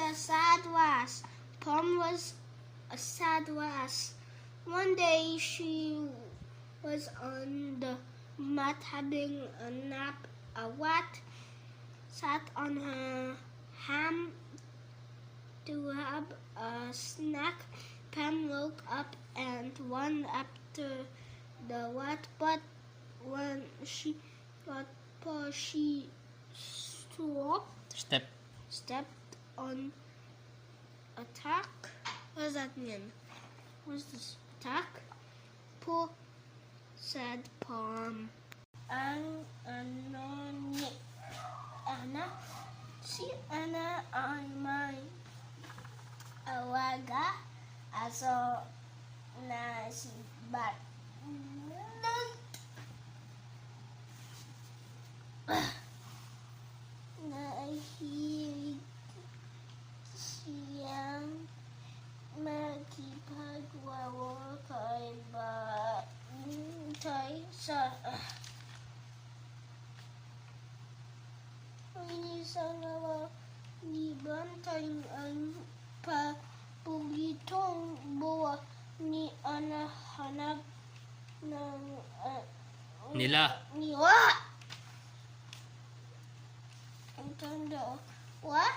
a sad lass. Pom was a sad lass. One day she was on the mat having a nap. A rat sat on her ham to have a snack. Pam woke up and ran after the rat, but when she got up, she stepped on a tack. What does that mean? What's this? Tack? Poor, said Pom. Ang ano ni Ana? Si Ana ay may alaga aso na si Bat. Nahilig siyang makipagwawa kay Bantay sa isang ni Bantay ang papugitong buwa ni Ana hanap ng Nila. Ang tanda what?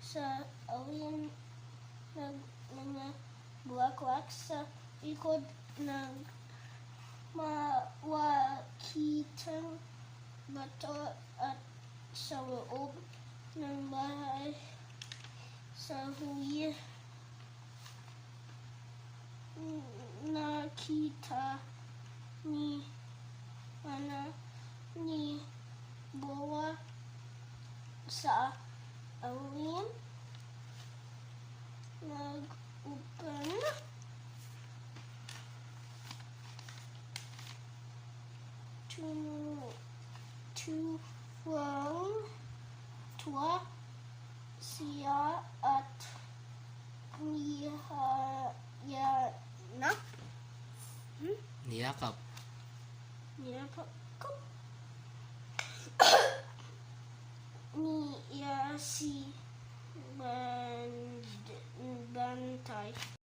Sa awin mga bulaklak sa likod ng mawakitang bato at sa loob ng bahay sa huli nakita ni Ana ni Boa sa awin nag-open to tuwa siya at Niyakap. niyakap